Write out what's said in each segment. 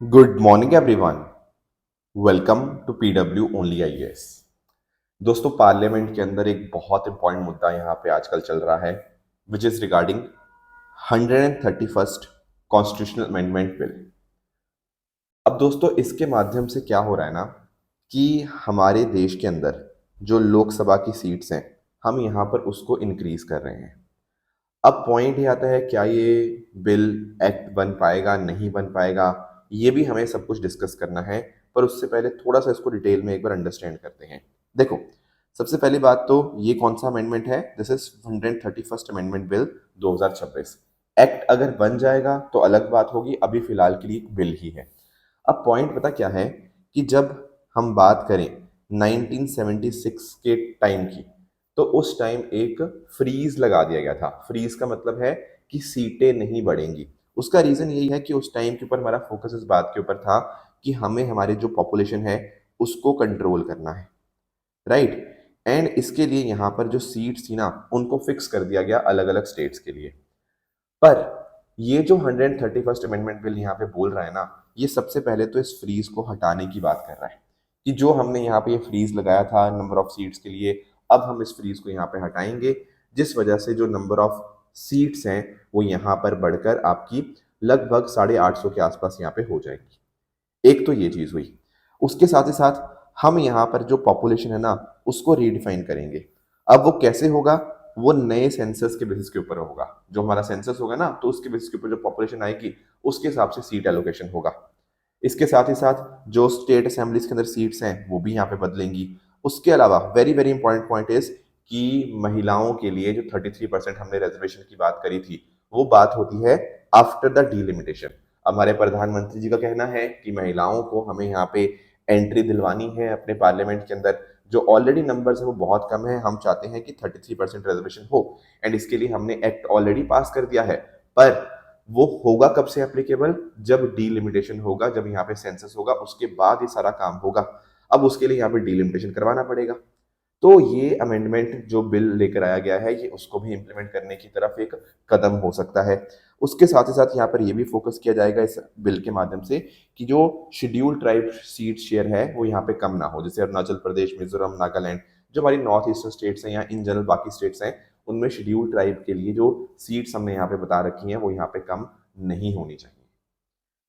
Good morning everyone. Welcome to PW only IAS. दोस्तों, parliament के अंदर एक बहुत इंपॉर्टेंट मुद्दा यहाँ पे आजकल चल रहा है, which is regarding 131st constitutional amendment bill. अब दोस्तों, इसके माध्यम से क्या हो रहा है ना कि हमारे देश के अंदर जो लोकसभा की सीट्स हैं, हम यहाँ पर उसको इंक्रीज कर रहे हैं। अब पॉइंट ये आता है, क्या ये बिल एक्ट बन पाएगा, नहीं बन पाएगा, ये भी हमें सब कुछ डिस्कस करना है। पर उससे पहले थोड़ा सा इसको डिटेल में एक बार अंडरस्टैंड करते हैं। देखो, सबसे पहली बात तो ये कौन सा अमेंडमेंट है? This is 131st amendment bill 2026। Act अगर बन जाएगा तो अलग बात होगी, अभी फिलहाल के लिए बिल ही है। अब पॉइंट पता क्या है कि जब हम बात करें 1976 के टाइम की, तो उस टाइम एक फ्रीज लगा दिया गया था। फ्रीज का मतलब है कि सीटें नहीं बढ़ेंगी। उसका रीजन यही है कि उस टाइम के ऊपर हमारा फोकस इस बात के ऊपर था कि हमें हमारी जो पॉपुलेशन है उसको कंट्रोल करना है, राइट। एंड इसके लिए यहाँ पर जो सीट्स थी ना, उनको फिक्स कर दिया गया अलग अलग स्टेट्स के लिए। पर ये जो 131st अमेंडमेंट बिल यहाँ पे बोल रहा है ना, ये सबसे पहले तो इस फ्रीज को हटाने की बात कर रहा है कि जो हमने यहाँ पे ये फ्रीज लगाया था नंबर ऑफ सीट्स के लिए, अब हम इस फ्रीज को यहाँ पे हटाएंगे, जिस वजह से जो नंबर ऑफ सीट्स हैं वो यहाँ पर बढ़कर आपकी लगभग 850 के आसपास यहाँ पे हो जाएगी। एक तो ये चीज हुई। उसके साथ ही साथ हम यहाँ पर जो पॉपुलेशन है ना, उसको रीडिफाइन करेंगे। अब वो कैसे होगा? वो नए सेंसस के बेसिस के ऊपर होगा। जो हमारा सेंसस होगा ना, तो उसके बेसिस के ऊपर जो पॉपुलेशन आएगी उसके हिसाब से सीट एलोकेशन होगा। इसके साथ ही साथ जो स्टेट असेंबलीज के अंदर सीट्स हैं वो भी यहाँ पे बदलेंगी। उसके अलावा very very important point is कि महिलाओं के लिए जो 33% हमने रिजर्वेशन की बात करी थी, वो बात होती है आफ्टर द डीलिमिटेशन। हमारे प्रधानमंत्री जी का कहना है कि महिलाओं को हमें यहाँ पे एंट्री दिलवानी है अपने पार्लियामेंट के अंदर। जो ऑलरेडी नंबर्स है वो बहुत कम है, हम चाहते हैं कि 33% रिजर्वेशन हो। एंड इसके लिए हमने एक्ट ऑलरेडी पास कर दिया है। पर वो होगा कब से एप्लीकेबल? जब डीलिमिटेशन होगा, जब यहाँ पे सेंसस होगा, उसके बाद ये सारा काम होगा। अब उसके लिए यहाँ पे डीलिमिटेशन करवाना पड़ेगा। तो ये अमेंडमेंट जो बिल लेकर आया गया है, ये उसको भी इम्प्लीमेंट करने की तरफ एक कदम हो सकता है। उसके साथ ही साथ यहाँ पर ये भी फोकस किया जाएगा इस बिल के माध्यम से कि जो शेड्यूल ट्राइब सीट शेयर है वो यहाँ पे कम ना हो। जैसे अरुणाचल प्रदेश, मिजोरम, नागालैंड, जो हमारी नॉर्थ ईस्टर्न स्टेट्स हैं या इन जनरल बाकी स्टेट्स हैं, उनमें शेड्यूल ट्राइब के लिए जो सीट्स हमने यहाँ पे बता रखी हैं वो यहाँ पे कम नहीं होनी चाहिए।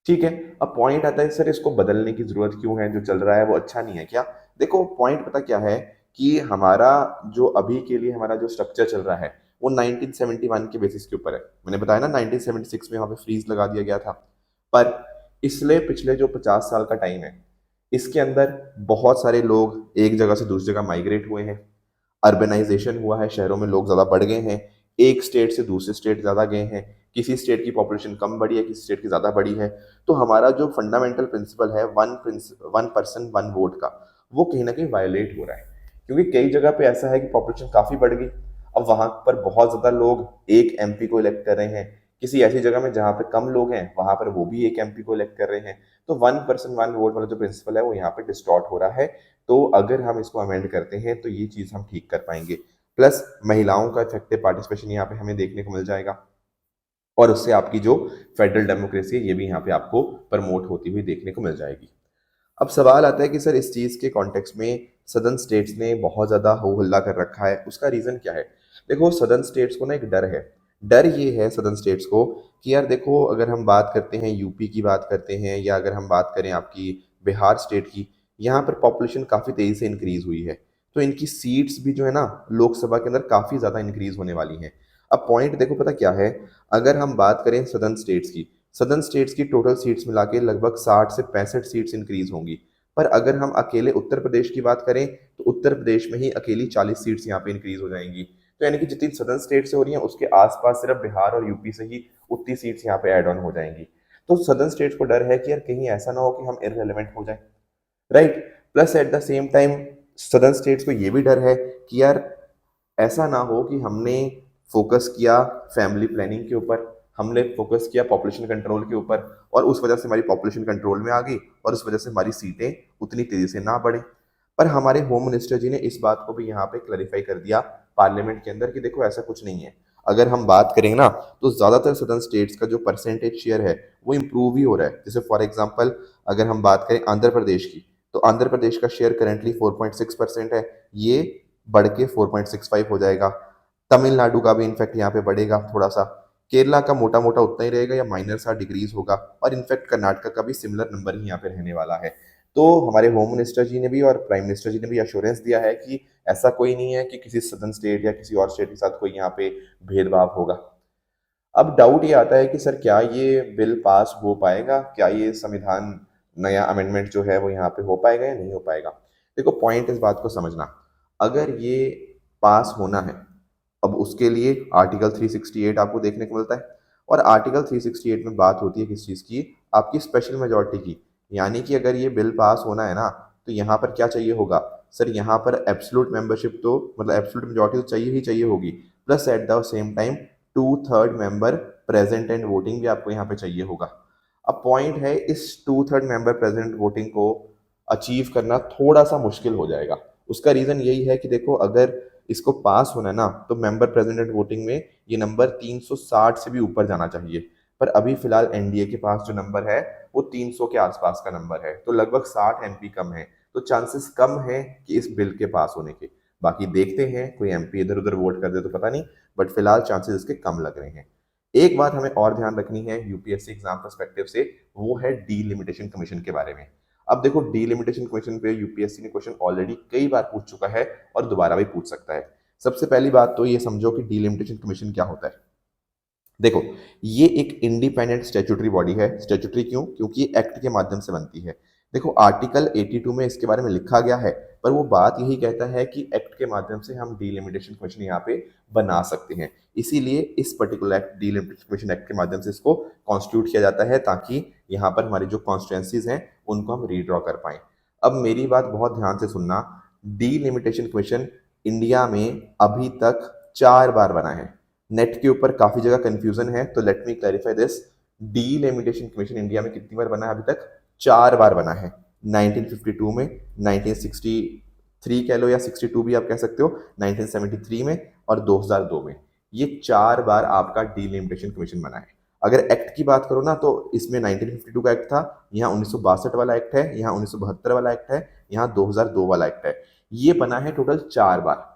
ठीक है। अब पॉइंट आता है, सर इसको बदलने की जरूरत क्यों है? जो चल रहा है वो अच्छा नहीं है क्या? देखो, पॉइंट पता क्या है कि हमारा जो अभी के लिए हमारा जो स्ट्रक्चर चल रहा है वो 1971 के बेसिस के ऊपर है। मैंने बताया ना, 1976 में वहां पे फ्रीज लगा दिया गया था। पर इसलिए पिछले जो 50 साल का टाइम है, इसके अंदर बहुत सारे लोग एक जगह से दूसरी जगह माइग्रेट हुए हैं। अर्बनाइजेशन हुआ है, शहरों में लोग ज़्यादा बढ़ गए हैं। एक स्टेट से दूसरे स्टेट ज़्यादा गए हैं। किसी स्टेट की पॉपुलेशन कम बढ़ी है, किसी स्टेट की ज़्यादा बढ़ी है। तो हमारा जो फंडामेंटल प्रिंसिपल है वन पर्सन वन वोट का, वो कहीं ना कहीं वायलेट हो रहा है। क्योंकि कई जगह पे ऐसा है कि पॉपुलेशन काफ़ी बढ़ गई, अब वहां पर बहुत ज़्यादा लोग एक एमपी को इलेक्ट कर रहे हैं। किसी ऐसी जगह में जहाँ पे कम लोग हैं, वहां पर वो भी एक एमपी को इलेक्ट कर रहे हैं। तो वन पर्सन वन वोट वाला जो प्रिंसिपल है वो यहाँ पे डिस्टॉर्ट हो रहा है। तो अगर हम इसको अमेंड करते हैं तो ये चीज़ हम ठीक कर पाएंगे। प्लस महिलाओं का इफेक्टिव पार्टिसिपेशन यहाँ पे हमें देखने को मिल जाएगा, और उससे आपकी जो फेडरल डेमोक्रेसी है ये भी यहाँ पे आपको प्रमोट होती हुई देखने को मिल जाएगी। अब सवाल आता है कि सर इस चीज़ के कॉन्टेक्स्ट में सदर्न स्टेट्स ने बहुत ज़्यादा हो हल्ला कर रखा है, उसका रीज़न क्या है? देखो, सदर्न स्टेट्स को ना एक डर है। डर ये है सदर्न स्टेट्स को कि यार देखो, अगर हम बात करते हैं यूपी की, बात करते हैं, या अगर हम बात करें आपकी बिहार स्टेट की, यहाँ पर पॉपुलेशन काफ़ी तेज़ी से इंक्रीज़ हुई है। तो इनकी सीट्स भी जो है ना, लोकसभा के अंदर काफ़ी ज़्यादा इंक्रीज़ होने वाली हैं। अब पॉइंट देखो पता क्या है, अगर हम बात करें सदर्न स्टेट्स की टोटल सीट्स मिला के लगभग 60 से 65 सीट्स इंक्रीज होंगी। पर अगर हम अकेले उत्तर प्रदेश की बात करें तो उत्तर प्रदेश में ही अकेली 40 सीट्स यहाँ पे इंक्रीज हो जाएंगी। तो यानी कि जितनी सदर्न स्टेट से हो रही हैं उसके आसपास सिर्फ बिहार और यूपी से ही उतनी सीट्स यहाँ पे ऐड ऑन हो जाएंगी। तो सदर्न स्टेट्स को डर है कि यार कहीं ऐसा ना हो कि हम इररिलेवेंट हो जाए, right. Plus eight the same time southern states को ये भी डर है कि यार ऐसा ना हो कि हमने फोकस किया फैमिली प्लानिंग के ऊपर, हमने फोकस किया पॉपुलेशन कंट्रोल के ऊपर, और उस वजह से हमारी पॉपुलेशन कंट्रोल में आ गई और उस वजह से हमारी सीटें उतनी तेजी से ना बढ़े। पर हमारे होम मिनिस्टर जी ने इस बात को भी यहाँ पे क्लैरिफाई कर दिया पार्लियामेंट के अंदर कि देखो ऐसा कुछ नहीं है। अगर हम बात करेंगे ना, तो ज्यादातर सदर्न स्टेट्स का जो परसेंटेज शेयर है वो इम्प्रूव ही हो रहा है। जैसे फॉर एग्जांपल अगर हम बात करें आंध्र प्रदेश की, तो आंध्र प्रदेश का शेयर करेंटली 4.6% है, ये बढ़ के 4.65 हो जाएगा। तमिलनाडु का भी इनफैक्ट यहाँ पे बढ़ेगा थोड़ा सा, केरला का मोटा मोटा उतना ही रहेगा या माइनर सा डिक्रीज होगा, और इनफैक्ट कर्नाटक का भी सिमिलर नंबर ही यहाँ पे रहने वाला है। तो हमारे होम मिनिस्टर जी ने भी और प्राइम मिनिस्टर जी ने भी एश्योरेंस दिया है कि ऐसा कोई नहीं है कि किसी सदर्न स्टेट या किसी और स्टेट के साथ कोई यहाँ पे भेदभाव होगा। अब डाउट ये आता है कि सर क्या ये बिल पास हो पाएगा, क्या ये संविधान नया अमेंडमेंट जो है वो यहाँ पे हो पाएगा या नहीं हो पाएगा। देखो पॉइंट इस बात को समझना, अगर ये पास होना है, अब उसके लिए आर्टिकल 368 आपको देखने को मिलता है, और आर्टिकल 368 में बात होती है किस चीज़ की, आपकी स्पेशल मेजॉरिटी की। यानी कि अगर ये बिल पास होना है ना, तो यहाँ पर क्या चाहिए होगा सर, यहाँ पर एब्सोल्यूट मेंबरशिप तो मतलब एब्सोल्यूट मेजॉरिटी तो चाहिए ही चाहिए होगी, plus eight the same time 2/3 member present and voting भी आपको यहाँ पे चाहिए होगा। अब पॉइंट है इस 2/3 मेंबर प्रेजेंट वोटिंग को अचीव करना थोड़ा सा मुश्किल हो जाएगा। उसका रीजन यही है कि देखो अगर इसको पास होना है ना, तो मेंबर प्रेजेंट एंड वोटिंग में ये नंबर 360 से भी ऊपर जाना चाहिए, पर अभी फिलहाल एनडीए के पास जो नंबर है वो 300 के आसपास का नंबर है, तो लगभग 60 एमपी कम है, तो चांसेस कम है कि इस बिल के पास होने के। बाकी देखते हैं कोई एमपी इधर उधर वोट कर दे तो पता नहीं, बट फिलहाल चांसेस इसके कम लग रहे हैं। एक बात हमें और ध्यान रखनी है यूपीएससी एग्जाम पर्सपेक्टिव से, वो है डीलिमिटेशन कमीशन के बारे में। अब देखो डीलिमिटेशन कमीशन पे यूपीएससी ने क्वेश्चन ऑलरेडी कई बार पूछ चुका है और दोबारा भी पूछ सकता है। सबसे पहली बात तो ये समझो कि डीलिमिटेशन कमीशन क्या होता है। देखो ये एक इंडिपेंडेंट स्टैट्यूटरी बॉडी है। स्टैट्यूटरी क्यों? क्योंकि ये एक्ट के माध्यम से बनती है। देखो आर्टिकल 82 में इसके बारे में लिखा गया है, पर वो बात यही कहता है कि एक्ट के माध्यम से हम डीलिमिटेशन कमीशन यहाँ पे बना सकते हैं। इसीलिए इस particular act delimitation commission act के माध्यम से इसको कॉन्स्टिट्यूट किया जाता है, ताकि यहाँ पर हमारी जो कॉन्स्टिट्यूंसीज हैं उनको हम रीड्रॉ कर पाएं। अब मेरी बात बहुत ध्यान से सुनना, डीलिमिटेशन कमीशन इंडिया में अभी तक 4 बार बना है। नेट के ऊपर काफी जगह कंफ्यूजन है, तो let me clarify this. Delimitation commission India में कितनी बार बना है? अभी तक 4 बार बना है। 1952 में, 1963 कह लो या 62 भी आप कह सकते हो, 1973 में और 2002 में। ये 4 बार आपका डीलिमिटेशन कमीशन बना है। अगर एक्ट की बात करो ना, तो इसमें 1952 का एक्ट था, यहाँ 1962 वाला एक्ट है, यहाँ 1972 वाला एक्ट है, यहाँ 2002 वाला एक्ट है। ये बना है टोटल 4 बार।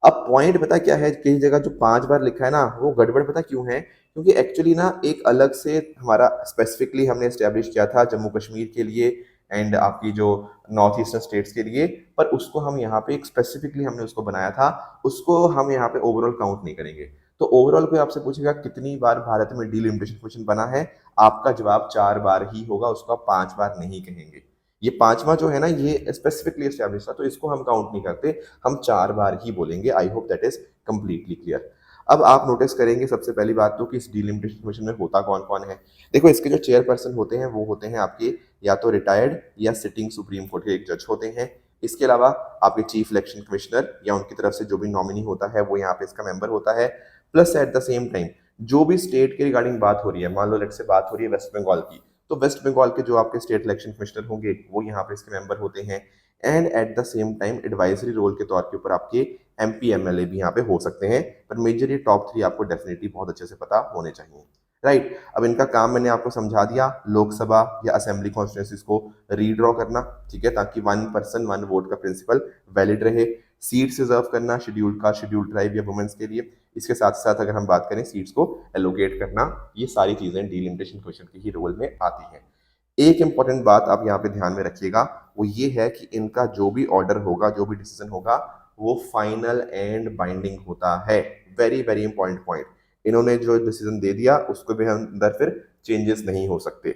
अब पॉइंट पता क्या है, कई जगह जो 5 बार लिखा है ना, वो गड़बड़ पता क्यों है? क्योंकि एक्चुअली ना एक अलग से हमारा स्पेसिफिकली हमने एस्टेब्लिश किया था जम्मू कश्मीर के लिए एंड आपकी जो नॉर्थ ईस्टर्न स्टेट्स के लिए, पर उसको हम यहाँ पे एक स्पेसिफिकली हमने उसको बनाया था, उसको हम यहाँ पे ओवरऑल काउंट नहीं करेंगे। तो ओवरऑल कोई आपसे पूछेगा कितनी बार भारत में डीलिमिटेशन क्वेश्चन बना है, आपका जवाब 4 बार ही होगा, उसको आप 5 बार नहीं कहेंगे। ये 5वां जो है ना, ये स्पेसिफिकली एस्टेब्लिश था, तो इसको हम काउंट नहीं करते, हम 4 बार ही बोलेंगे। I hope that is completely clear. अब आप नोटिस करेंगे सबसे पहली बात तो कि इस डीलिमिटेशन कमीशन में होता कौन कौन है। देखो इसके जो चेयरपर्सन होते हैं वो होते हैं आपके या तो रिटायर्ड या सिटिंग सुप्रीम कोर्ट के एक जज होते हैं। इसके अलावा आपके चीफ इलेक्शन कमिश्नर या उनकी तरफ से जो भी नॉमिनी होता है वो यहाँ पे इसका मेंबर होता है। Plus eight the same time जो भी स्टेट के रिगार्डिंग बात हो रही है, मान लो लेट से बात हो रही है वेस्ट बंगाल की, तो वेस्ट बंगाल के जो आपके स्टेट इलेक्शन कमिश्नर होंगे वो यहाँ पे इसके मेंबर होते हैं। And at the same time advisory role के तौर के ऊपर आपके एमपी एमएलए भी यहाँ पे हो सकते हैं, पर मेजर ये टॉप 3 आपको डेफिनेटली बहुत अच्छे से पता होने चाहिए। राइट, अब इनका काम मैंने आपको समझा दिया, लोकसभा या असेंबली कॉन्स्टिट्यूंसीज को रीड्रॉ करना, ठीक है, ताकि 1 पर्सन 1 वोट का प्रिंसिपल वैलिड रहे। सीट्स रिजर्व करना शेड्यूल्ड कास्ट, शेड्यूल्ड ट्राइब या वुमेन्स के लिए। इसके साथ साथ अगर हम बात करें सीट्स को एलोकेट करना, ये सारी चीजें डीलिमिटेशन क्वेश्चन के ही रोल में आती हैं। एक इंपॉर्टेंट बात आप यहाँ पे ध्यान में रखिएगा, वो ये है कि इनका जो भी ऑर्डर होगा, जो भी डिसीजन होगा, वो फाइनल एंड बाइंडिंग होता है। Very very important point. इन्होंने जो डिसीजन दे दिया उसको भी हम अंदर फिर चेंजेस नहीं हो सकते।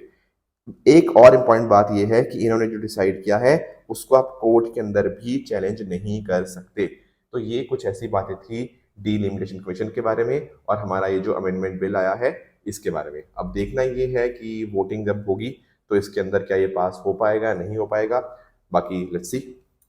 एक और इम्पॉर्टेंट बात यह है कि इन्होंने जो डिसाइड किया है उसको आप कोर्ट के अंदर भी चैलेंज नहीं कर सकते। तो ये कुछ ऐसी बातें थी डीलिमिटेशन कमीशन के बारे में और हमारा ये जो अमेंडमेंट बिल आया है इसके बारे में। अब देखना ये है कि वोटिंग जब होगी तो इसके अंदर क्या ये पास हो पाएगा नहीं हो पाएगा, बाकी लेट्स सी।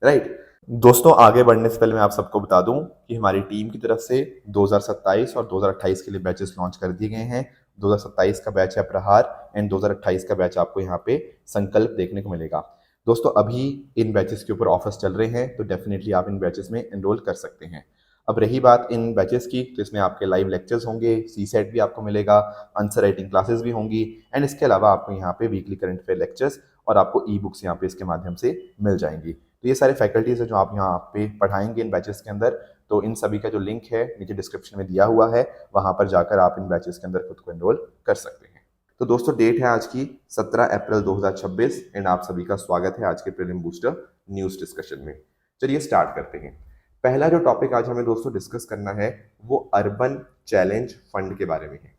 राइट दोस्तों, आगे बढ़ने से पहले मैं आप सबको बता दूं कि हमारी टीम की तरफ से 2027 और 2028 के लिए बैचेस लॉन्च कर दिए गए हैं। 2027 का बैच है प्रहार एंड 2028 का बैच आपको यहाँ पे संकल्प देखने को मिलेगा। दोस्तों अभी इन बैचेस के ऊपर ऑफर्स चल रहे हैं, तो डेफिनेटली आप इन बैचेस में एनरोल कर सकते हैं। अब रही बात इन बैचेस की, तो इसमें आपके लाइव लेक्चर्स होंगे, सी सेट भी आपको मिलेगा, आंसर राइटिंग क्लासेस भी होंगी, एंड इसके अलावा आपको यहाँ पे वीकली करंट अफेयर लेक्चर्स और आपको ई बुक्स यहाँ पे इसके माध्यम से मिल जाएंगी। तो ये सारे फैकल्टीज है जो आप यहाँ पे पढ़ाएंगे इन बैचेस के अंदर। तो इन सभी का जो लिंक है नीचे डिस्क्रिप्शन में दिया हुआ है, वहां पर जाकर आप इन बैचेस के अंदर खुद को एनरोल कर सकते हैं। तो दोस्तों डेट है आज की 17 अप्रैल 2026 एंड आप सभी का स्वागत है आज के प्रीलिम बूस्टर न्यूज डिस्कशन में। चलिए स्टार्ट करते हैं। पहला जो टॉपिक आज हमें दोस्तों डिस्कस करना है वो अर्बन चैलेंज फंड के बारे में है।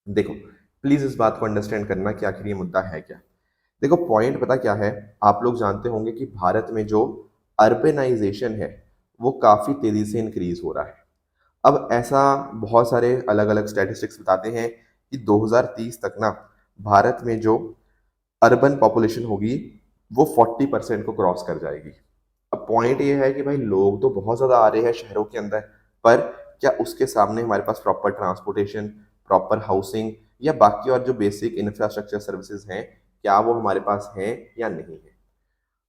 देखो प्लीज इस बात को अंडरस्टैंड करना कि आखिर ये मुद्दा है क्या। देखो पॉइंट पता क्या है, आप लोग जानते होंगे कि भारत में जो अर्बनाइजेशन है वो काफी तेजी से इंक्रीज हो रहा है। अब ऐसा बहुत सारे अलग अलग स्टैटिस्टिक्स बताते हैं कि 2030 तक ना भारत में जो अर्बन पॉपुलेशन होगी वो 40% को क्रॉस कर जाएगी। अब पॉइंट ये है कि भाई लोग तो बहुत ज़्यादा आ रहे हैं शहरों के अंदर, पर क्या उसके सामने हमारे पास प्रॉपर ट्रांसपोर्टेशन, प्रॉपर हाउसिंग या बाकी और जो बेसिक इंफ्रास्ट्रक्चर सर्विसेज हैं, क्या वो हमारे पास हैं या नहीं है।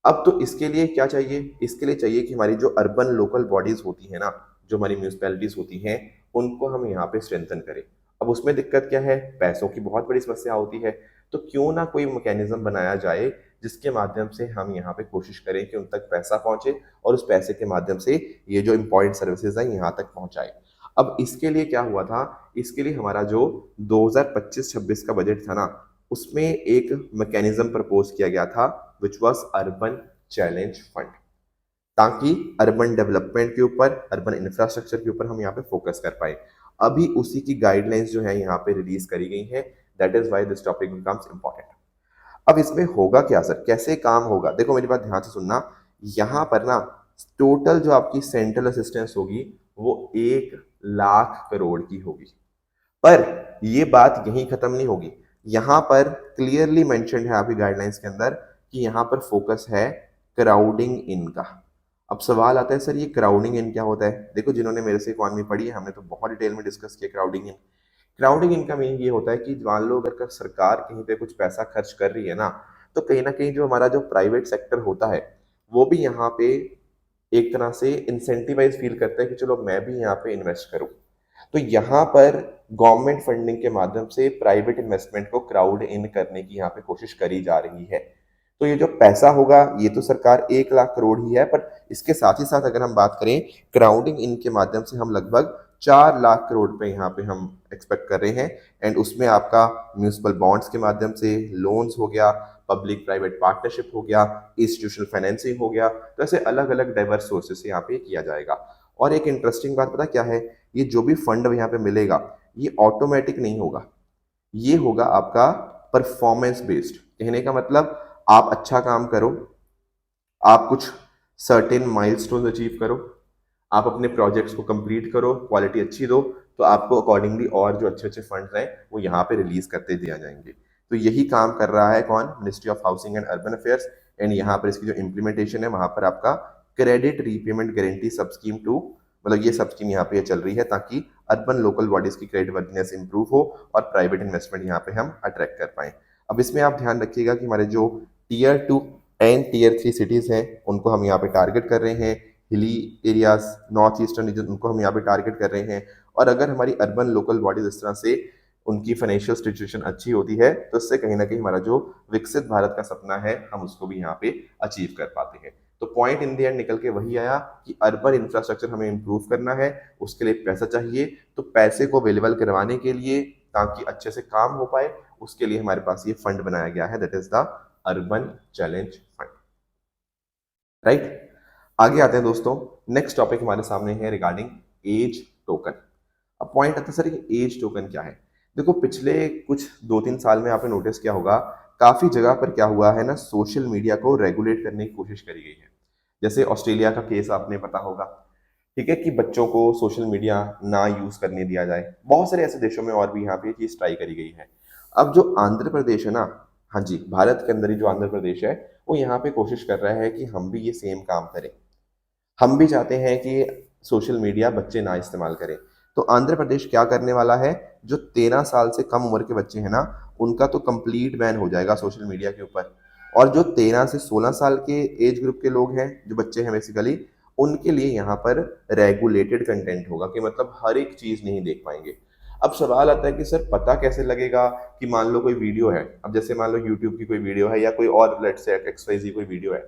अब तो इसके लिए क्या चाहिए, इसके लिए चाहिए कि हमारी जो अर्बन लोकल बॉडीज होती है ना, जो हमारी म्यूनिसपैलिटीज होती हैं, उनको हम यहाँ पे स्ट्रेंथन करें। अब उसमें दिक्कत क्या है, पैसों की बहुत बड़ी समस्या होती है। तो क्यों ना कोई मैकेनिज्म बनाया जाए जिसके माध्यम से हम यहाँ पे कोशिश करें कि उन तक पैसा पहुंचे और उस पैसे के माध्यम से ये जो इम्पोर्टेंट सर्विसेज है यहाँ तक पहुंचाए। अब इसके लिए क्या हुआ था, इसके लिए हमारा जो 2025-26 का बजट था ना, उसमें एक मैकेनिज्म प्रपोज किया गया था which was urban challenge fund, ताकि अर्बन डेवलपमेंट के ऊपर, अर्बन इंफ्रास्ट्रक्चर के ऊपर हम यहाँ पे फोकस कर पाए। अभी उसी की गाइडलाइंस जो है यहाँ पे रिलीज करी गई है। That is why this topic becomes important. अब इसमें होगा क्या सर, कैसे काम होगा, देखो मेरी बात ध्यान से सुनना। यहाँ पर ना टोटल जो आपकी सेंट्रल असिस्टेंस होगी वो 1 लाख करोड़ की होगी। पर ये बात यहीं खत्म नहीं होगी। यहाँ पर क्लियरली मेंशन्ड है आपकी गाइडलाइंस के अंदर कि यहाँ पर फोकस है क्राउडिंग इन का। अब सवाल आता है सर ये क्राउडिंग इन क्या होता है। देखो जिन्होंने मेरे से इकोनॉमी पढ़ी है, हमने तो बहुत डिटेल में डिस्कस किया क्राउडिंग इन। क्राउडिंग इन का मीनिंग ये होता है कि मान लो अगर सरकार कहीं पे कुछ पैसा खर्च कर रही है ना कहीं जो हमारा जो प्राइवेट सेक्टर होता है वो भी यहाँ पे एक तरह से इंसेंटिवाइज फील करता है कि चलो मैं भी यहाँ पे इन्वेस्ट करूँ। तो यहाँ पर गवर्नमेंट फंडिंग के माध्यम से प्राइवेट इन्वेस्टमेंट को क्राउड इन करने की यहाँ पे कोशिश करी जा रही है। तो ये जो पैसा होगा ये तो सरकार 1 लाख करोड़ ही है, पर इसके साथ ही साथ अगर हम बात करें क्राउडिंग इन के माध्यम से हम लगभग 4 लाख करोड़ पे यहाँ पे हम एक्सपेक्ट कर रहे हैं। एंड उसमें आपका म्यूनिसिपल बॉन्ड्स के माध्यम से लोन्स हो गया, पब्लिक प्राइवेट पार्टनरशिप हो गया, इंस्टीट्यूशनल फाइनेंसिंग हो गया, तो ऐसे अलग अलग डाइवर्स सोर्सेज से यहाँ पे किया जाएगा। और एक इंटरेस्टिंग बात पता क्या है, ये जो भी फंड यहाँ पे मिलेगा ये ऑटोमेटिक नहीं होगा, ये होगा आपका परफॉर्मेंस बेस्ड। कहने का मतलब आप अच्छा काम करो, आप कुछ सर्टेन माइलस्टोन अचीव करो, आप अपने प्रोजेक्ट्स को कंप्लीट करो, क्वालिटी अच्छी दो, तो आपको अकॉर्डिंगली और जो अच्छे अच्छे फंड्स हैं वो यहाँ पे रिलीज करते दिया जाएंगे। तो यही काम कर रहा है कौन, ministry of housing and urban affairs. And यहाँ पर इसकी जो इम्प्लीमेंटेशन है वहां पर आपका क्रेडिट रीपेमेंट गारंटी सब स्कीम 2, मतलब ये सब स्कीम यहाँ पे चल रही है ताकि अर्बन लोकल बॉडीज की क्रेडिट वर्दीनेस इंप्रूव हो और प्राइवेट इन्वेस्टमेंट यहाँ पे हम अट्रैक्ट कर पाए। अब इसमें आप ध्यान रखिएगा कि हमारे जो Tier 2 एंड Tier 3 सिटीज हैं उनको हम यहाँ पे टारगेट कर रहे हैं, hilly areas, north eastern region उनको हम यहाँ पे टारगेट कर रहे हैं। और अगर हमारी अर्बन लोकल बॉडीज इस तरह से उनकी फाइनेंशियल सिचुएशन अच्छी होती है तो इससे कहीं ना कहीं हमारा जो विकसित भारत का सपना है हम उसको भी यहाँ पे अचीव कर पाते हैं। तो पॉइंट इन द एंड निकल के वही आया कि अर्बन इंफ्रास्ट्रक्चर हमें इंप्रूव करना है, उसके लिए पैसा चाहिए। तो पैसे को अवेलेबल करवाने के लिए ताकि अच्छे से काम हो पाए उसके लिए हमारे पास ये फंड बनाया गया है, that is the urban challenge fund. Right, आगे आते हैं दोस्तों। नेक्स्ट टॉपिक हमारे सामने है रिगार्डिंग एज टोकन। अब पॉइंट आता है सर ये एज टोकन क्या है। देखो पिछले कुछ 2-3 साल में आपने नोटिस किया होगा काफी जगह पर क्या हुआ है ना, सोशल मीडिया को रेगुलेट करने की कोशिश करी गई है। जैसे ऑस्ट्रेलिया का केस आपने पता होगा, ठीक है, कि बच्चों को सोशल मीडिया ना यूज करने दिया जाए। बहुत सारे ऐसे देशों में और भी यहाँ पे ये चीज ट्राई करी गई है। अब जो आंध्र प्रदेश है ना, हाँ जी, भारत के अंदर ही जो आंध्र प्रदेश है वो यहाँ पे कोशिश कर रहा है कि हम भी ये सेम काम करें। हम भी चाहते हैं कि सोशल मीडिया बच्चे ना इस्तेमाल करें। तो आंध्र प्रदेश क्या करने वाला है, जो 13 साल से कम उम्र के बच्चे हैं ना उनका तो कंप्लीट बैन हो जाएगा सोशल मीडिया के ऊपर। और जो 13 से 16 साल के एज ग्रुप के लोग हैं, जो बच्चे हैं बेसिकली, उनके लिए यहाँ पर रेगुलेटेड कंटेंट होगा कि मतलब हर एक चीज़ नहीं देख पाएंगे। अब सवाल आता है कि सर पता कैसे लगेगा कि मान लो कोई वीडियो है, अब जैसे मान लो यूट्यूब की कोई वीडियो है या कोई और लेट्स से एक्सवाईजी कोई वीडियो है,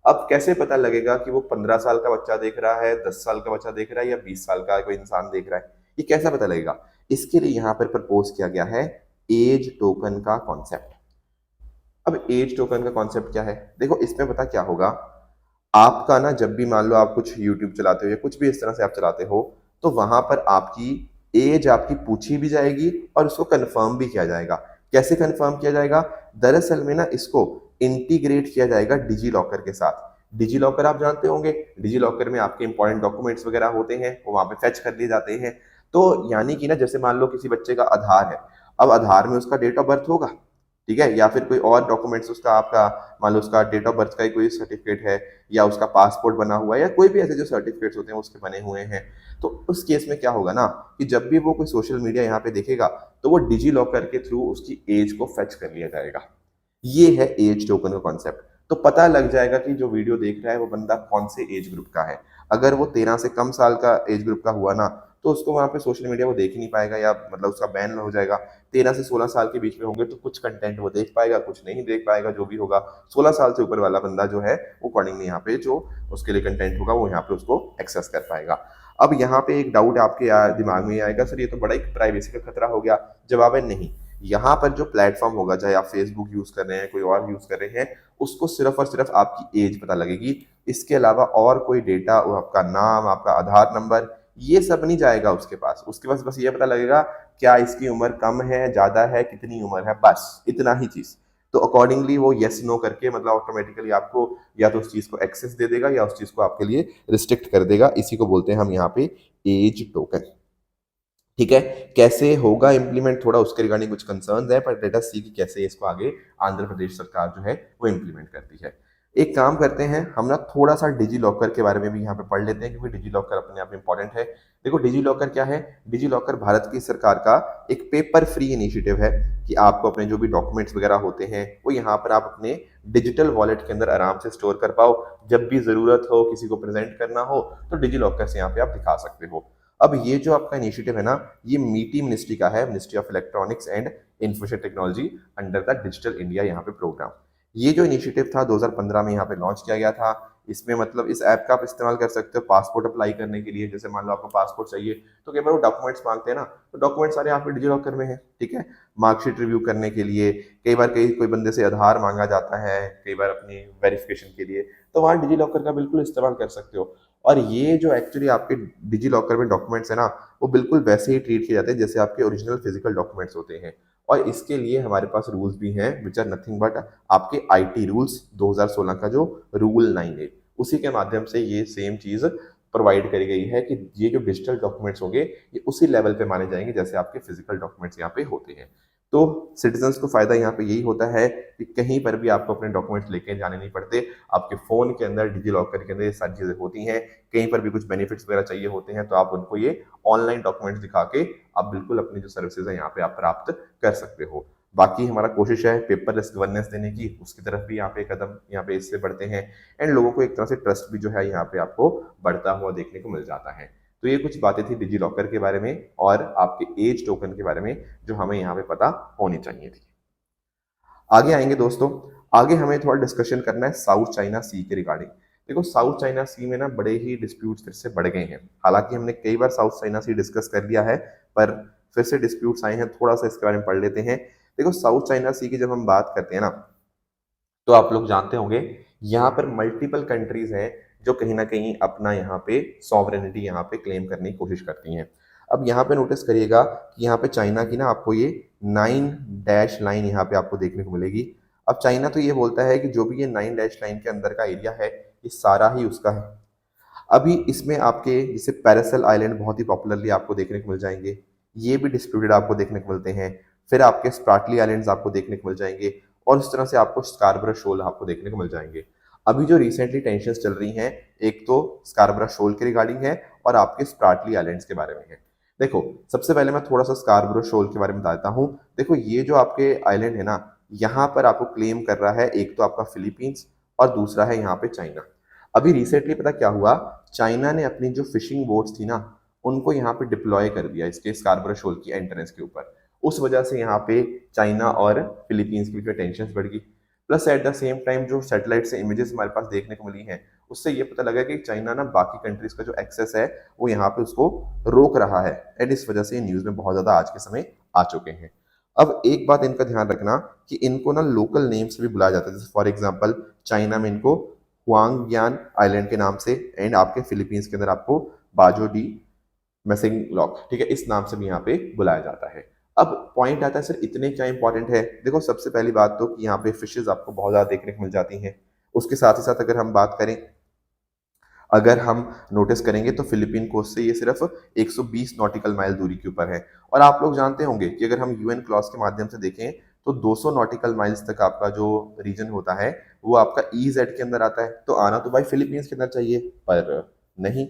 अब कैसे पता लगेगा कि वो 15 साल का बच्चा देख रहा है, 10 साल का बच्चा देख रहा है या 20 साल का कोई इंसान देख रहा है, ये कैसा पता लगेगा? इसके लिए यहाँ पर प्रपोज किया गया है एज टोकन का कॉन्सेप्ट। अब एज टोकन का कॉन्सेप्ट क्या है? देखो इसमें पता क्या होगा, आपका ना जब भी मान लो आप कुछ यूट्यूब चलाते हो या कुछ भी इस तरह से आप चलाते हो, तो वहां पर आपकी एज आपकी पूछी भी जाएगी और उसको कंफर्म भी किया जाएगा। कैसे कंफर्म किया जाएगा? दरअसल में ना इसको इंटीग्रेट किया जाएगा डिजी लॉकर के साथ। डिजी लॉकर आप जानते होंगे, डिजी लॉकर में आपके इंपॉर्टेंट डॉक्यूमेंट्स वगैरह होते हैं, वो वहां पे फेच कर लिए जाते हैं। तो यानी कि ना जैसे मान लो किसी बच्चे का आधार है, अब आधार में उसका डेट ऑफ बर्थ होगा, ठीक है, या फिर कोई और डॉक्यूमेंट्स उसका आपका मान लो उसका डेट ऑफ बर्थ का ही कोई सर्टिफिकेट है या उसका पासपोर्ट बना हुआ है या कोई भी ऐसे जो सर्टिफिकेट्स होते हैं उसके बने हुए हैं, तो उस केस में क्या होगा ना कि जब भी वो कोई सोशल मीडिया यहाँ पे देखेगा तो वो डिजी लॉकर के थ्रू उसकी एज को फेच कर लिया जाएगा। ये है एज टोकन का कॉन्सेप्ट। तो पता लग जाएगा कि जो वीडियो देख रहा है वो बंदा कौन से एज ग्रुप का है। अगर वो 13 से कम साल का एज ग्रुप का हुआ ना, तो उसको वहां पे सोशल मीडिया वो देख ही नहीं पाएगा या मतलब उसका बैन हो जाएगा। 13 से 16 साल के बीच में होंगे तो कुछ कंटेंट वो देख पाएगा, कुछ नहीं देख पाएगा, जो भी होगा। 16 साल से ऊपर वाला बंदा जो है वो अकॉर्डिंगली यहाँ पे जो उसके लिए कंटेंट होगा वो यहाँ पे उसको एक्सेस कर पाएगा। अब यहाँ पे एक डाउट आपके दिमाग में आएगा, सर ये तो बड़ा एक प्राइवेसी का खतरा हो गया। जवाब है नहीं। यहाँ पर जो प्लेटफॉर्म होगा, चाहे आप फेसबुक यूज कर रहे हैं, कोई और यूज कर रहे हैं, उसको सिर्फ और सिर्फ आपकी एज पता लगेगी। इसके अलावा और कोई डेटा, आपका नाम, आपका आधार नंबर, ये सब नहीं जाएगा उसके पास। उसके पास बस ये पता लगेगा क्या इसकी उम्र कम है, ज्यादा है, कितनी उम्र है, बस इतना ही चीज। तो अकॉर्डिंगली वो यस नो करके मतलब ऑटोमेटिकली आपको या तो उस चीज को एक्सेस दे देगा या उस चीज को आपके लिए रिस्ट्रिक्ट कर देगा। इसी को बोलते हैं हम यहाँ पे एज टोकन। ठीक है, कैसे होगा इम्प्लीमेंट, थोड़ा उसके रिगार्डिंग कुछ कंसर्न्स है, पर लेट अस सी कि कैसे इसको आगे आंध्र प्रदेश सरकार जो है वो इम्प्लीमेंट करती है। एक काम करते हैं, हम ना थोड़ा सा डिजी लॉकर के बारे में भी यहाँ पे पढ़ लेते हैं क्योंकि डिजी लॉकर अपने आप में इंपॉर्टेंट है। देखो डिजी लॉकर क्या है? डिजी लॉकर भारत की सरकार का एक पेपर फ्री इनिशिएटिव है कि आपको अपने जो भी डॉक्यूमेंट्स वगैरह होते हैं वो यहाँ पर आप अपने डिजिटल वॉलेट के अंदर आराम से स्टोर कर पाओ। जब भी जरूरत हो, किसी को प्रेजेंट करना हो, तो डिजी लॉकर से यहाँ पे आप दिखा सकते हो। अब ये जो आपका इनिशिएटिव है ना, ये मीटी मिनिस्ट्री का है, ministry of electronics and information technology, under the digital India यहाँ पे प्रोग्राम। ये जो इनिशिएटिव था 2015 में यहाँ पे लॉन्च किया गया था। इसमें मतलब इस ऐप का आप इस्तेमाल कर सकते हो पासपोर्ट अप्लाई करने के लिए। जैसे मान लो आपको पासपोर्ट चाहिए तो कई बार वो डॉक्यूमेंट्स मांगते हैं ना, तो डॉक्यूमेंट्स सारे यहाँ पे डिजी लॉकर में है, ठीक है। मार्कशीट रिव्यू करने के लिए, कई बार कई कोई बंदे से आधार मांगा जाता है, कई बार अपनी वेरिफिकेशन के लिए, तो वहाँ डिजी लॉकर का बिल्कुल इस्तेमाल कर सकते हो। और ये जो एक्चुअली आपके डिजी लॉकर में डॉक्यूमेंट्स है ना, वो बिल्कुल वैसे ही ट्रीट किए जाते हैं जैसे आपके ओरिजिनल फिजिकल डॉक्यूमेंट्स होते हैं। और इसके लिए हमारे पास रूल्स भी हैं विच आर नथिंग बट आपके आईटी रूल्स 2016 का जो रूल 9A, उसी के माध्यम से ये सेम चीज प्रोवाइड करी गई है कि ये जो डिजिटल डॉक्यूमेंट्स होंगे ये उसी लेवल पे माने जाएंगे जैसे आपके फिजिकल डॉक्यूमेंट्स यहाँ पे होते हैं। तो सिटीजन्स को फायदा यहाँ पे यही होता है कि कहीं पर भी आपको अपने डॉक्यूमेंट्स लेके जाने नहीं पड़ते। आपके फोन के अंदर डिजी लॉकर के अंदर ये सारी चीजें होती हैं। कहीं पर भी कुछ बेनिफिट्स वगैरह चाहिए होते हैं तो आप उनको ये ऑनलाइन डॉक्यूमेंट्स दिखा के आप बिल्कुल अपनी जो सर्विसेज है यहाँ पे आप प्राप्त कर सकते हो। बाकी हमारा कोशिश है पेपरलेस गवर्नेंस देने की, उसकी तरफ भी यहाँ पे कदम यहाँ पे इससे बढ़ते हैं एंड लोगों को एक तरह से ट्रस्ट भी जो है यहाँ पे आपको बढ़ता हुआ देखने को मिल जाता है। तो ये कुछ बातें थी डिजी लॉकर के बारे में और आपके एज टोकन के बारे में जो हमें यहाँ पे पता होनी चाहिए थी। आगे आएंगे दोस्तों, आगे हमें थोड़ा डिस्कशन करना है साउथ चाइना सी के रिगार्डिंग। देखो साउथ चाइना सी में ना बड़े ही डिस्प्यूट्स फिर से बढ़ गए हैं। हालांकि हमने कई बार साउथ चाइना सी डिस्कस कर लिया है, पर फिर से डिस्प्यूट्स आए हैं, थोड़ा सा इसके बारे में पढ़ लेते हैं। देखो साउथ चाइना सी की जब हम बात करते हैं ना, तो आप लोग जानते होंगे यहाँ पर मल्टीपल कंट्रीज हैं जो कहीं ना कहीं अपना यहाँ पे सॉवरेनिटी यहाँ पे क्लेम करने की कोशिश करती हैं। अब यहाँ पे नोटिस करिएगा कि यहाँ पे चाइना की ना आपको ये 9 डैश लाइन यहाँ पे आपको देखने को मिलेगी। अब चाइना तो ये बोलता है कि जो भी ये 9 डैश लाइन के अंदर का एरिया है ये सारा ही उसका है। अभी इसमें आपके जैसे पैरासल आइलैंड बहुत ही पॉपुलरली आपको देखने को मिल जाएंगे, ये भी डिस्प्यूटेड आपको देखने को मिलते हैं। फिर आपके स्प्राटली आइलैंड्स आपको देखने को मिल जाएंगे और इस तरह से आपको स्कारबरा शोल आपको देखने को मिल जाएंगे। अभी जो रिसेंटली टेंशंस चल रही हैं, एक तो स्कारबरा शोल के रिगार्डिंग है और आपके स्प्राटली आइलैंड्स के बारे में है। देखो सबसे पहले मैं थोड़ा सा स्कारबरा शोल के बारे में बताता हूँ। देखो ये जो आपके आइलैंड है ना, यहाँ पर आपको क्लेम कर रहा है एक तो आपका फिलीपींस और दूसरा है यहाँ पे चाइना। अभी रिसेंटली पता क्या हुआ, चाइना ने अपनी जो फिशिंग बोट्स थी ना, उनको यहाँ पे डिप्लॉय कर दिया इसके स्कार्बरो शोल की एंट्रेंस के ऊपर। उस वजह से यहाँ पे चाइना और फिलीपींस के बीच टेंशन बढ़ गई। Plus eight the same time जो सैटेलाइट से इमेजेस हमारे पास देखने को मिली हैं, उससे ये पता लगा कि चाइना ना बाकी कंट्रीज का जो एक्सेस है वो यहाँ पे उसको रोक रहा है, एंड इस वजह से ये न्यूज में बहुत ज्यादा आज के समय आ चुके हैं। अब एक बात इनका ध्यान रखना कि इनको ना लोकल नेम से भी बुलाया जाता है, जैसे फॉर एग्जाम्पल चाइना में इनको हुआंगयान आइलैंड के नाम से, एंड आपके फिलीपींस के अंदर आपको बाजो डी मैसिंग लॉक, ठीक है, इस नाम से भी यहाँ पे बुलाया जाता है। अब पॉइंट आता है सर इतने क्या इंपॉर्टेंट है। देखो सबसे पहली बात तो कि यहाँ पे फिशेज आपको बहुत ज्यादा देखने को मिल जाती हैं। उसके साथ ही साथ अगर हम बात करें, अगर हम नोटिस करेंगे तो फिलीपीन कोस्ट से ये सिर्फ 120 नॉटिकल माइल दूरी के ऊपर है। और आप लोग जानते होंगे कि अगर हम यूएन क्लॉज के माध्यम से देखें तो 200 नॉटिकल माइल्स तक आपका जो रीजन होता है वो आपका ईजेड के अंदर आता है, तो आना तो भाई फिलीपींस के अंदर चाहिए, पर नहीं,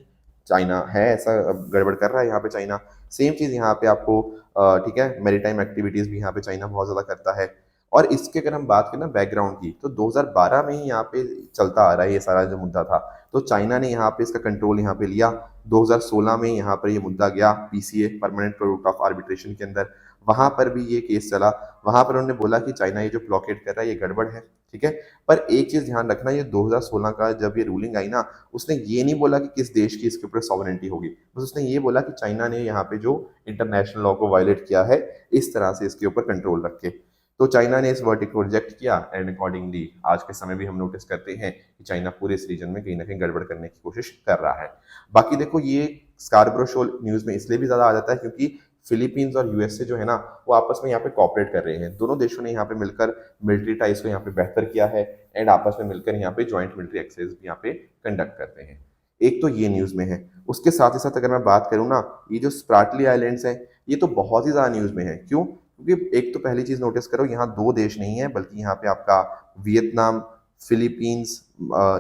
चाइना है ऐसा गड़बड़ कर रहा है यहाँ पे चाइना। सेम चीज यहाँ पे आपको ठीक है, मैरीटाइम एक्टिविटीज भी यहाँ पे चाइना बहुत ज्यादा करता है। और इसके अगर हम बात करें ना बैकग्राउंड की, तो 2012 में ही यहाँ पे चलता आ रहा है ये सारा जो मुद्दा था। तो चाइना ने यहाँ पे इसका कंट्रोल यहाँ पे लिया। 2016 में यहाँ पर ये मुद्दा गया PCA, permanent court of arbitration के अंदर, वहां पर भी ये केस चला। वहां पर उन्होंने बोला कि चाइना ये जो ब्लॉकेट कर रहा है ये गड़बड़ है, ठीक है। पर एक चीज ध्यान रखना, ये 2016 का जब ये रूलिंग आई ना, उसने ये नहीं बोला कि किस देश की इसके ऊपर सॉवरेनिटी होगी, बस उसने ये बोला कि चाइना ने यहाँ पे जो इंटरनेशनल लॉ को वायलेट किया है, इस तरह से इसके ऊपर कंट्रोल रखे। तो चाइना ने इस वर्डिक्ट को रिजेक्ट किया, एंड अकॉर्डिंगली आज के समय भी हम नोटिस करते हैं कि चाइना पूरे इस रीजन में कहीं ना कहीं गड़बड़ करने की कोशिश कर रहा है। बाकी देखो ये स्कार्बरो शोल न्यूज में इसलिए भी ज्यादा आ जाता है क्योंकि फिलीपींस और यूएसए जो है ना, वो आपस में यहाँ पे कॉपरेट कर रहे हैं। दोनों देशों ने यहाँ पे मिलकर मिलिट्री टाइज को यहाँ पे बेहतर किया है, एंड आपस में मिलकर यहाँ पे ज्वाइंट मिलिट्री एक्सरसाइज भी यहाँ पे कंडक्ट करते हैं। एक तो ये न्यूज में है। उसके साथ ही साथ अगर मैं बात करूँ ना, ये जो स्प्राटली आइलैंड्स है, ये तो बहुत ही ज्यादा न्यूज में है। क्यों? क्योंकि एक तो पहली चीज नोटिस करो, यहाँ दो देश नहीं है, बल्कि यहाँ पे आपका वियतनाम, फिलीपींस,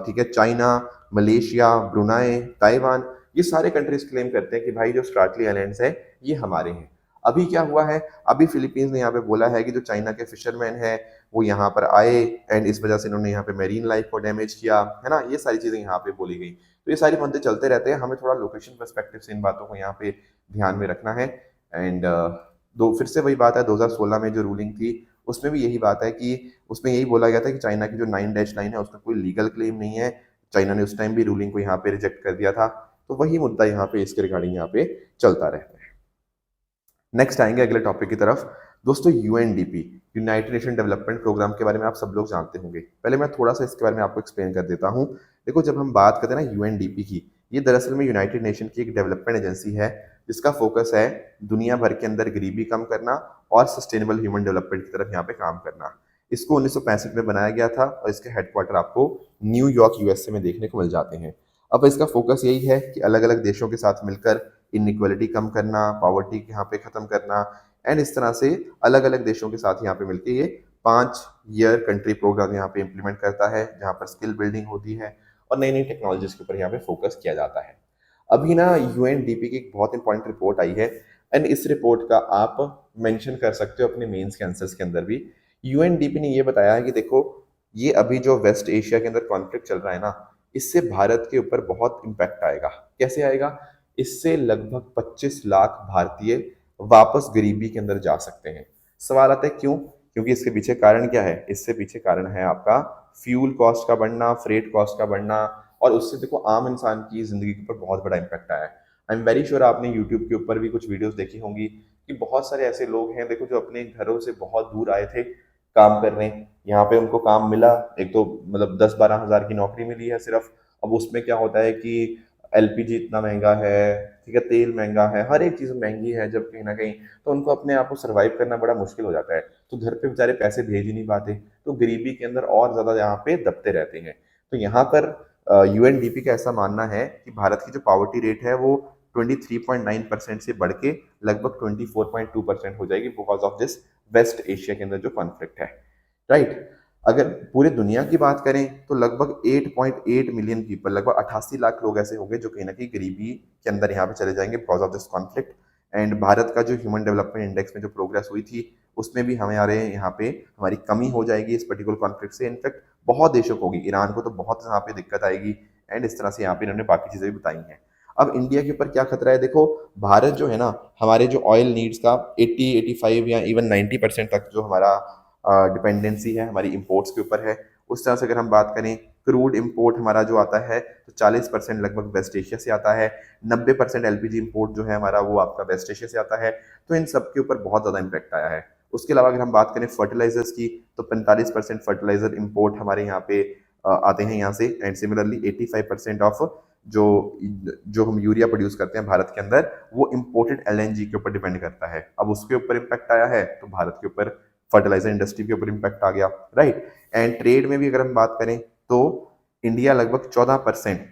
ठीक है, चाइना, मलेशिया, ब्रुनाई, ताइवान, ये सारे कंट्रीज क्लेम करते हैं कि भाई जो स्ट्राटली आइलैंड्स है ये हमारे हैं। अभी क्या हुआ है, अभी फिलीपींस ने यहाँ पे बोला है कि जो चाइना के फिशरमैन है वो यहाँ पर आए, एंड इस वजह से इन्होंने यहाँ पे मेरीन लाइफ को डैमेज किया है ना, ये सारी चीजें यहाँ पे बोली गई। तो ये सारी मुद्दे चलते रहते हैं, हमें थोड़ा लोकेशन पर्सपेक्टिव से इन बातों को यहाँ पे ध्यान में रखना है। एंड दो फिर से वही बात है, 2016 में जो रूलिंग थी उसमें भी यही बात है कि उसमें यही बोला गया था कि चाइना की जो 9-9 है उसका कोई लीगल क्लेम नहीं है। चाइना ने उस टाइम भी रूलिंग को यहाँ पे रिजेक्ट कर दिया था। तो वही मुद्दा यहाँ पे इसके रिगार्डिंग यहाँ पे चलता रहता है। नेक्स्ट आएंगे अगले टॉपिक की तरफ। दोस्तों UNDP, United Nation Development Program के बारे में आप सब लोग जानते होंगे। पहले मैं थोड़ा सा इसके बारे में आपको एक्सप्लेन कर देता हूँ। देखो जब हम बात करते हैं ना यूएनडीपी की, ये दरअसल में यूनाइटेड नेशन की एक डेवलपमेंट एजेंसी है जिसका फोकस है दुनिया भर के अंदर गरीबी कम करना और सस्टेनेबल ह्यूमन डेवलपमेंट की तरफ यहाँ पे काम करना। इसको 1965 में बनाया गया था और इसके हेडक्वार्टर आपको न्यूयॉर्क यूएसए में देखने को मिल जाते हैं। अब इसका फोकस यही है कि अलग अलग देशों के साथ मिलकर इनइक्वालिटी कम करना, पॉवर्टी यहाँ पे खत्म करना, एंड इस तरह से अलग अलग देशों के साथ यहाँ पे मिलकर ये 5 ईयर कंट्री प्रोग्राम यहाँ पे इम्प्लीमेंट करता है, जहाँ पर स्किल बिल्डिंग होती है और नई नई टेक्नोलॉजीज के ऊपर यहाँ पे फोकस किया जाता है। अभी ना यूएनडीपी की एक बहुत इंपॉर्टेंट रिपोर्ट आई है, एंड इस रिपोर्ट का आप मेंशन कर सकते हो अपने मेंस के आंसर्स के अंदर भी। यूएनडीपी ने ये बताया है कि देखो ये अभी जो वेस्ट एशिया के अंदर कॉन्फ्लिक्ट चल रहा है ना, इससे भारत के ऊपर बहुत इम्पैक्ट आएगा। कैसे आएगा? इससे लगभग 25 लाख भारतीय वापस गरीबी के अंदर जा सकते हैं। सवाल आता है क्यों? क्योंकि इसके पीछे कारण क्या है? इससे पीछे कारण है आपका फ्यूल कॉस्ट का बढ़ना, फ्रेट कॉस्ट का बढ़ना, और उससे देखो आम इंसान की जिंदगी के ऊपर बहुत बड़ा इम्पैक्ट आया है। आई एम वेरी श्योर आपने यूट्यूब के ऊपर भी कुछ वीडियोस देखी होंगी कि बहुत सारे ऐसे लोग हैं देखो जो अपने घरों से बहुत दूर आए थे काम करने, यहाँ पे उनको काम मिला, एक तो मतलब 10-12 हज़ार की नौकरी मिली है सिर्फ। अब उसमें क्या होता है कि एलपीजी इतना महंगा है, ठीक है, तेल महंगा है, हर एक चीज़ महंगी है जब कहीं ना कहीं, तो उनको अपने आप को सर्वाइव करना बड़ा मुश्किल हो जाता है। तो घर पे बेचारे पैसे भेज ही नहीं पाते, तो गरीबी के अंदर और ज़्यादा यहाँ पे दबते रहते हैं। तो यहाँ पर यूएनडीपी का ऐसा मानना है कि भारत की जो पॉवर्टी रेट है वो 23.9% से बढ़ के लगभग 24.2% हो जाएगी because of this West Asia के अंदर जो कॉन्फ्लिक्ट है, राइट। अगर पूरे दुनिया की बात करें तो लगभग 8.8 मिलियन पीपल, लगभग 88 लाख लोग ऐसे होंगे जो कहीं ना कहीं गरीबी के अंदर यहाँ पे चले जाएंगे because of this conflict. And Bharat का जो ह्यूमन डेवलपमेंट इंडेक्स में जो प्रोग्रेस हुई थी उसमें भी हमारे यहाँ पे हमारी कमी हो जाएगी इस पर्टिकुलर कॉन्फ्लिक्ट से। इनफैक्ट बहुत देशों को होगी, ईरान को तो बहुत यहाँ पे दिक्कत आएगी। एंड इस तरह से यहाँ पे इन्होंने बाकी चीज़ें भी बताई हैं। अब इंडिया के ऊपर क्या खतरा है, देखो भारत जो है ना, हमारे जो ऑयल नीड्स का 80-85 या इवन 90% तक जो हमारा डिपेंडेंसी है हमारी इंपोर्ट्स के ऊपर है। उस तरह से अगर हम बात करें, क्रूड इंपोर्ट हमारा जो आता है तो 40% लगभग वेस्ट एशिया से आता है। 90% एलपीजी इंपोर्ट जो है हमारा वो आपका वेस्ट एशिया से आता है। तो इन सब के ऊपर बहुत ज़्यादा इम्पैक्ट आया है। उसके अलावा अगर हम बात करें फर्टिलाइजर्स की, तो 45% फर्टिलाइजर इंपोर्ट हमारे यहाँ पे आते हैं यहाँ से। एंड सिमिलरली 85% ऑफ जो जो हम यूरिया प्रोड्यूस करते हैं भारत के अंदर, वो इम्पोर्टेड एलएनजी के ऊपर डिपेंड करता है। अब उसके ऊपर इम्पैक्ट आया है तो भारत के ऊपर फर्टिलाइजर इंडस्ट्री के ऊपर इम्पैक्ट आ गया, राइट। एंड ट्रेड में भी अगर हम बात करें तो इंडिया लगभग 14%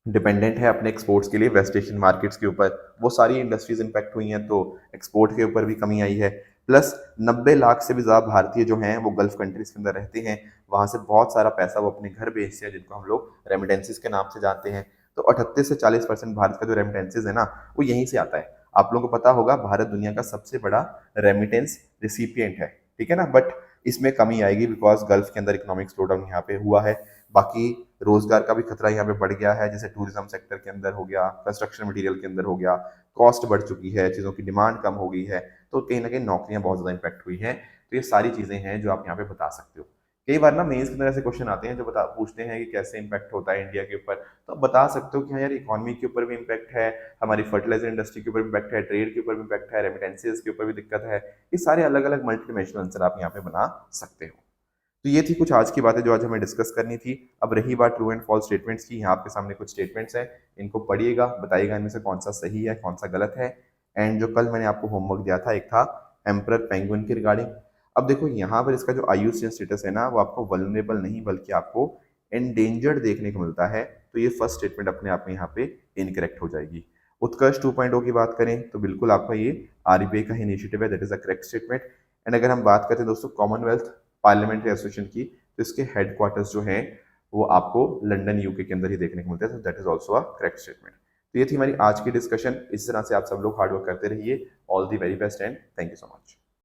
डिपेंडेंट है अपने एक्सपोर्ट्स के लिए वेस्ट एशियन मार्केट्स के ऊपर। वो सारी इंडस्ट्रीज इम्पैक्ट हुई हैं तो एक्सपोर्ट के ऊपर भी कमी आई है। प्लस 90 लाख से भी ज़्यादा भारतीय जो हैं वो गल्फ कंट्रीज के अंदर रहते हैं। वहाँ से बहुत सारा पैसा वो अपने घर भेजते हैं, जिनको हम लोग रेमिटेंसेस के नाम से जानते हैं। तो 38 से 40% भारत का जो रेमिटेंसेज है ना, वो यहीं से आता है। आप लोगों को पता होगा भारत दुनिया का सबसे बड़ा रेमिटेंस रिसिपिएंट है, ठीक है ना। बट इसमें कमी आएगी बिकॉज गल्फ के अंदर इकोनॉमिक स्लोडाउन यहाँ पे हुआ है। बाकी रोजगार का भी खतरा यहाँ पे बढ़ गया है, जैसे टूरिज्म सेक्टर के अंदर हो गया, कंस्ट्रक्शन मटेरियल के अंदर हो गया, कॉस्ट बढ़ चुकी है, चीज़ों की डिमांड कम हो गई है। तो कहीं ना कहीं नौकरियां बहुत ज़्यादा इम्पैक्ट हुई हैं। तो ये सारी चीज़ें हैं जो आप यहाँ पे बता सकते हो। कई बार ना मेंस के अंदर ऐसे क्वेश्चन आते हैं जो पूछते हैं कि कैसे इम्पैक्ट होता है इंडिया के ऊपर। तो आप बता सकते हो कि हाँ यार, इकोनॉमी के ऊपर भी इम्पैक्ट है, हमारी फर्टिलाइजर इंडस्ट्री के ऊपर इम्पैक्ट है, ट्रेड के ऊपर भी इम्पैक्ट है, रेमिटेंसेज के ऊपर भी दिक्कत है। ये सारे अलग अलग मल्टी डिमेंशनल आंसर आप यहाँ पे बना सकते हो। तो ये थी कुछ आज की बातें जो आज हमें डिस्कस करनी थी। अब रही बात ट्रू एंड फॉल्स स्टेटमेंट्स की, यहाँ आपके सामने कुछ स्टेटमेंट्स हैं, इनको पढ़िएगा, बताइएगा इनमें से कौन सा सही है कौन सा गलत है। एंड जो कल मैंने आपको होमवर्क दिया था, एक था एम्परर पेंगुइन के रिगार्डिंग। अब देखो यहाँ पर इसका जो आईयूसीएन स्टेटस है ना, वो आपको वल्नरेबल नहीं बल्कि आपको एंडेंजर्ड देखने को मिलता है। तो ये फर्स्ट स्टेटमेंट अपने आप में यहाँ पे इनकरेक्ट हो जाएगी। उत्कर्ष 2.0 की बात करें तो बिल्कुल आपका ये आरबीआई का इनिशिएटिव है, that is a correct statement. And अगर हम बात करें दोस्तों कॉमनवेल्थ पार्लियामेंट्री एसोसिएशन की, तो इसके हेडक्वार्टर्स जो हैं वो आपको लंदन यूके के अंदर ही देखने को मिलते हैं। तो that is also a correct statement. तो ये थी हमारी आज की डिस्कशन। इस तरह से आप सब लोग हार्डवर्क करते रहिए। All the very best and thank you so much.